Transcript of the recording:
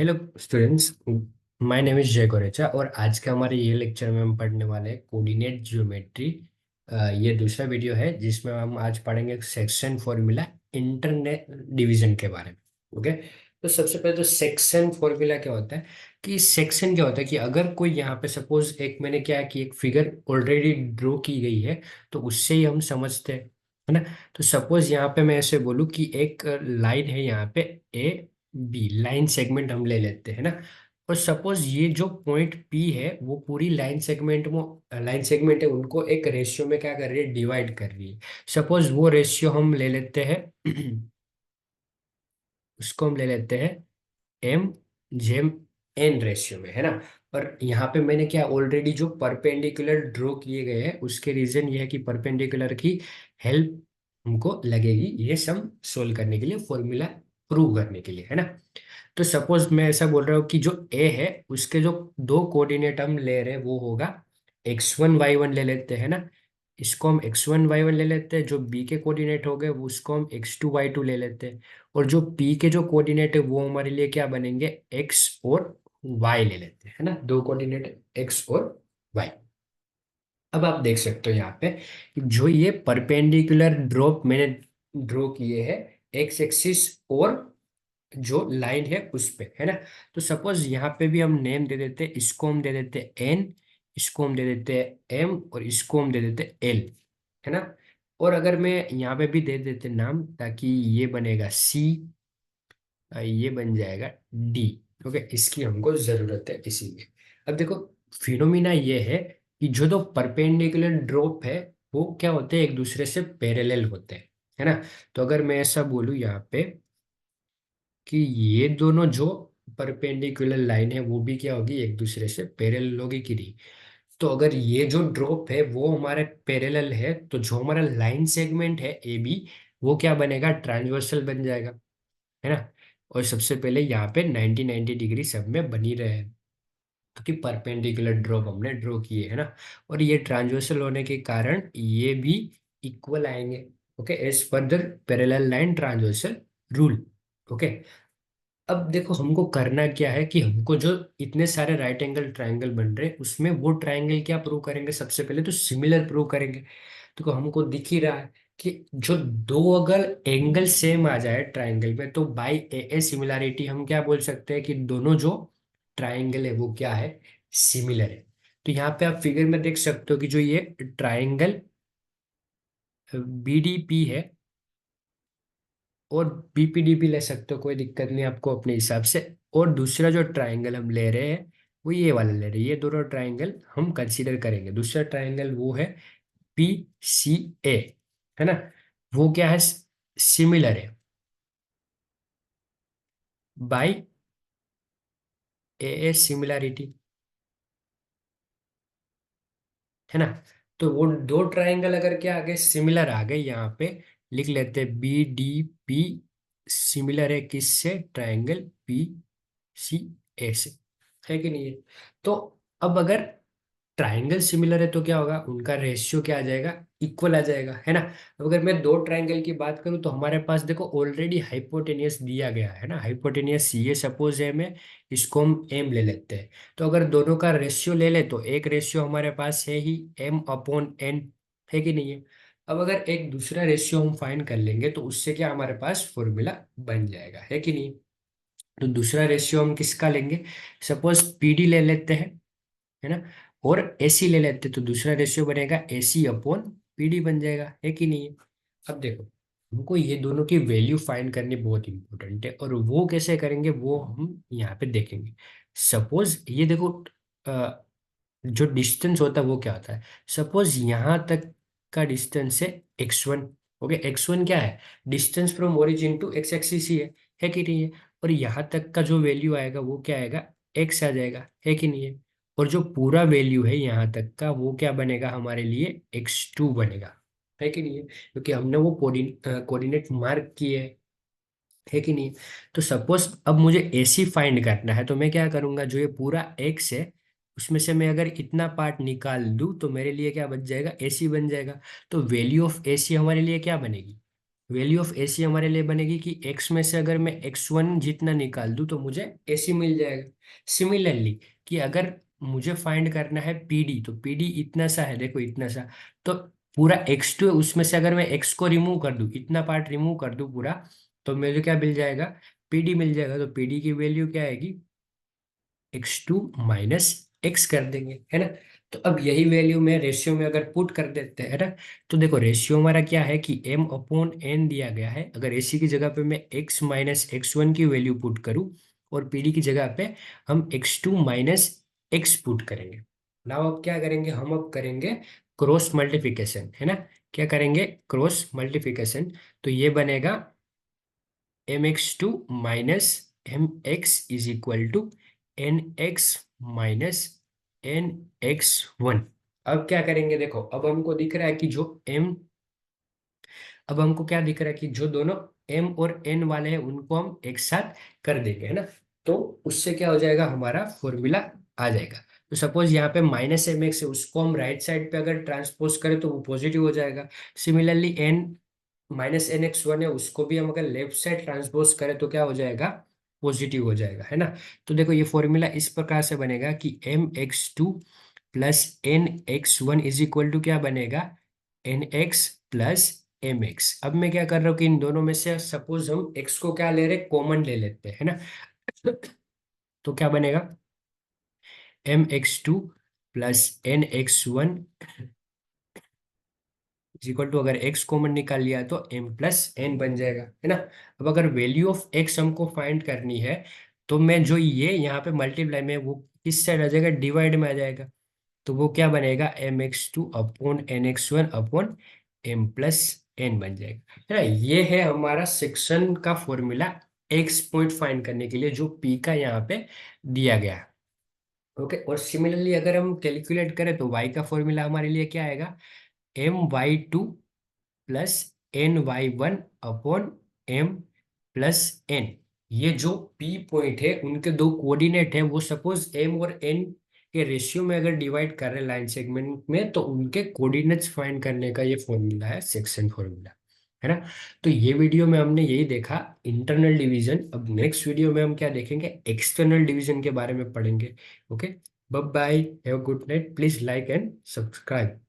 Hello students. My name is जय कोरेचा और आज का हमारे ये लेक्चर में हम पढ़ने वाले हैं कोऑर्डिनेट ज्योमेट्री। ये दूसरा वीडियो है जिसमें हम आज पढ़ेंगे सेक्शन फॉर्मूला इंटरनेट डिवीजन के बारे में। ओके। तो सबसे पहले तो सेक्शन फॉर्मूला क्या होता है कि सेक्शन क्या होता है कि अगर कोई यहाँ पे सपोज एक मैंने क्या कि एक फिगर ऑलरेडी ड्रॉ की गई है तो उससे ही हम समझते हैं, है ना। तो सपोज यहाँ पे मैं ऐसे बोलूँ कि एक लाइन है यहाँ पे ए बी, लाइन सेगमेंट हम ले लेते हैं ना। और सपोज ये जो पॉइंट पी है वो पूरी लाइन सेगमेंट है उनको एक रेशियो में क्या कर रही है, डिवाइड कर रही है। सपोज वो रेशियो हम ले लेते हैं उसको हम ले लेते हैं एम जेम एन रेशियो में, है ना। और यहाँ पे मैंने क्या ऑलरेडी जो परपेंडिकुलर ड्रॉ किए गए हैं उसके रीजन ये है कि परपेंडिकुलर की हेल्प हमको लगेगी ये सम सोल्व करने के लिए, फॉर्मूला प्रूव करने के लिए, है ना। तो सपोज मैं ऐसा बोल रहा हूँ कि जो ए है उसके जो दो कोऑर्डिनेट हम ले रहे हैं वो होगा x1 y1 ले लेते हैं ना। इसको हम x1 y1 ले लेते हैं। जो बी के कोऑर्डिनेट हो गए वो उसको हम x2 y2 ले लेते हैं। और जो पी के जो कोऑर्डिनेट है वो हमारे लिए क्या बनेंगे, x और y ले लेते हैं, है ना। दो कोऑर्डिनेट x और y। अब आप देख सकते हो यहाँ पे कि जो ये परपेंडिकुलर ड्रॉप मैंने ड्रॉ किए हैं एक्स एक्सिस और जो लाइन है उस पे, है ना। तो सपोज यहाँ पे भी हम नेम दे देते हैं, इसको हम दे देते हैं एन, इसको हम दे देते हैं एम और इसको हम दे देते हैं एल, है ना। और अगर मैं यहाँ पे भी दे देते नाम ताकि ये बनेगा सी, ये बन जाएगा डी। ओके, इसकी हमको जरूरत है इसीलिए। अब देखो फिनोमिना ये है कि जो दो परपेंडिकुलर ड्रॉप है वो क्या होते हैं, एक दूसरे से पैरेलल होते हैं, है ना। तो अगर मैं ऐसा बोलूँ यहाँ पे कि ये दोनों जो परपेंडिकुलर लाइन है वो भी क्या होगी, एक दूसरे से पैरेलल होगी कि नहीं। तो अगर ये जो ड्रॉप है वो हमारे पैरेलल है तो जो हमारा लाइन सेगमेंट है ए बी वो क्या बनेगा, ट्रांसवर्सल बन जाएगा, है ना। और सबसे पहले यहाँ पे 90 डिग्री सब में बनी रहे क्योंकि परपेंडिकुलर ड्रॉप हमने ड्रॉ किए, है ना। और ये ट्रांसवर्सल होने के कारण ये भी इक्वल आएंगे। Okay, as per the parallel line transversal rule. Okay. अब देखो हमको करना क्या है कि हमको जो इतने सारे राइट एंगल ट्रायंगल बन रहे हैं उसमें वो ट्रायंगल क्या प्रूव करेंगे, सबसे पहले तो सिमिलर प्रूव करेंगे। तो हमको दिख ही रहा है कि जो दो अगर एंगल सेम आ जाए ट्रायंगल में तो बाय ए ए सिमिलैरिटी हम क्या बोल सकते हैं कि दोनों जो ट्रायंगल है वो क्या है, सिमिलर है। तो यहाँ पे आप फिगर में देख सकते हो कि जो ये ट्रायंगल बीडीपी है और बीपीडीपी ले सकते हो, कोई दिक्कत नहीं आपको अपने हिसाब से। और दूसरा जो ट्रायंगल हम ले रहे हैं वो ये वाला ले रहे हैं, ये दोनों ट्रायंगल हम कंसीडर करेंगे। दूसरा ट्रायंगल वो है पी सी ए, है ना। वो क्या है, सिमिलर है बाय ए ए सिमिलैरिटी, है ना। तो वो दो ट्रायंगल अगर क्या आ गए, सिमिलर आ गए, यहाँ पे लिख लेते हैं बी डी पी सिमिलर है किससे, ट्रायंगल पी सी ए से, है कि नहीं है। तो अब अगर ट्रायंगल सिमिलर है तो क्या होगा, उनका रेशियो क्या आ जाएगा, इक्वल आ जाएगा, है ना। अब अगर मैं दो ट्रायंगल की बात करूं तो हमारे पास देखो ऑलरेडी हाइपोटेनियस दिया गया है ना, हाइपोटेनियस ये सपोज है, मैं इसको हम एम ले लेते हैं। तो अगर दोनों का रेशियो ले ले तो एक रेशियो हमारे पास है ही एम अपॉन एन, है कि नहीं है। अब अगर एक दूसरा रेशियो हम फाइंड कर लेंगे तो उससे क्या हमारे पास फॉर्मूला बन जाएगा, है कि नहीं। तो दूसरा रेशियो हम किसका लेंगे, सपोज पी डी ले लेते हैं, है ना। और एसी ले लेते तो दूसरा रेशियो बनेगा एसी अपॉन पीडी बन जाएगा, है कि नहीं है। अब देखो हमको ये दोनों की वैल्यू फाइंड करनी बहुत इंपॉर्टेंट है और वो कैसे करेंगे वो हम यहाँ पे देखेंगे। सपोज ये देखो अ, जो डिस्टेंस होता है वो क्या होता है, सपोज यहाँ तक का डिस्टेंस है x1। ओके, x1 क्या है, distance from origin to x axis ही है कि नहीं है। और यहाँ तक का जो वैल्यू आएगा वो क्या आएगा, x आ जाएगा, है कि नहीं है। और जो पूरा वैल्यू है यहाँ तक का वो क्या बनेगा हमारे लिए, x2 बनेगा, है कि नहीं है, क्योंकि हमने वो कोऑर्डिनेट मार्क किए है कि नहीं। तो सपोज अब मुझे एसी फाइंड करना है तो मैं क्या करूंगा, जो ये पूरा एक्स है उसमें से मैं अगर इतना पार्ट निकाल दूं तो मेरे लिए क्या बच जाएगा, एसी बन जाएगा। तो वैल्यू ऑफ एसी हमारे लिए क्या बनेगी, वैल्यू ऑफ एसी हमारे लिए बनेगी कि एक्स में से अगर मैं x1 जितना निकाल दूं तो मुझे एसी मिल जाएगा। सिमिलरली कि अगर मुझे फाइंड करना है पीडी, तो पीडी इतना सा है, देखो इतना सा, तो पूरा x2 है, उसमें से अगर मैं x को रिमूव कर दूं, इतना पार्ट रिमूव कर दूं पूरा, तो मुझे क्या मिल जाएगा, पीडी मिल जाएगा। तो पीडी की वैल्यू क्या आएगी, x2 माइनस एक्स कर देंगे, है ना। तो अब यही वैल्यू में रेशियो में अगर पुट कर देते हैं ना, तो देखो रेशियो हमारा क्या है कि m अपॉन n दिया गया है। अगर एसी की जगह पे मैं x माइनस x1 की वैल्यू पुट करूं, और पीडी की जगह पे हम x2 माइनस एक्स पुट करेंगे। नाउ अब क्या करेंगे, हम अब करेंगे क्रॉस मल्टीप्लिकेशन, है ना। क्या करेंगे, क्रॉस मल्टीप्लिकेशन। तो ये बनेगा mx2 minus m x is equal to n x minus n x one. अब क्या करेंगे, देखो अब हमको दिख रहा है कि जो m, अब हमको क्या दिख रहा है कि जो दोनों m और n वाले हैं उनको हम एक साथ कर देंगे, है ना। तो उससे क्या हो जाएगा, हमारा फॉर्मूला आ जाएगा। तो सपोज यहाँ पे माइनस एम एक्स है, उसको हम राइट साइड पे अगर ट्रांसपोज करें तो वो पॉजिटिव हो जाएगा। Similarly n minus n x one है, उसको भी हम अगर लेफ्ट साइड ट्रांसपोज करें तो क्या हो जाएगा, पॉजिटिव हो जाएगा, है ना। तो देखो ये फॉर्मूला इस प्रकार से बनेगा कि m x two plus n x one is equal to क्या बनेगा, n x plus m x. अब मैं क्या कर रहा हूँ कि इन दोनों में से सपोज हम एक्स को क्या ले रहे, कॉमन ले लेते हैं, है ना। तो क्या बनेगा, mx2 plus n x one equal to, अगर x कॉमन निकाल लिया तो m प्लस एन बन जाएगा, है ना। अब अगर वैल्यू ऑफ x हमको फाइंड करनी है, तो मैं जो ये यहाँ पे मल्टीप्लाई में वो किस साइड आ जाएगा, डिवाइड में आ जाएगा। तो वो क्या बनेगा, m x two upon n x one upon m plus n बन जाएगा, है ना। ये है हमारा सेक्शन का फॉर्मूला एक्स पॉइंट फाइंड करने के लिए, जो पी का यहाँ पे दिया गया है। ओके, और सिमिलरली अगर हम कैलकुलेट करें तो y का फॉर्मूला हमारे लिए क्या आएगा, my2 plus ny1 upon m plus n। ये जो p पॉइंट है उनके दो कोऑर्डिनेट है, वो सपोज m और n के रेशियो में अगर डिवाइड कर रहे हैं लाइन सेगमेंट में, तो उनके कोऑर्डिनेट्स फाइंड करने का ये फॉर्मूला है, सेक्शन फॉर्मूला, है ना। तो ये वीडियो में हमने यही देखा, इंटरनल डिवीजन। अब नेक्स्ट वीडियो में हम क्या देखेंगे, एक्सटर्नल डिवीजन के बारे में पढ़ेंगे। Okay, bye bye, have a good night, please like and subscribe.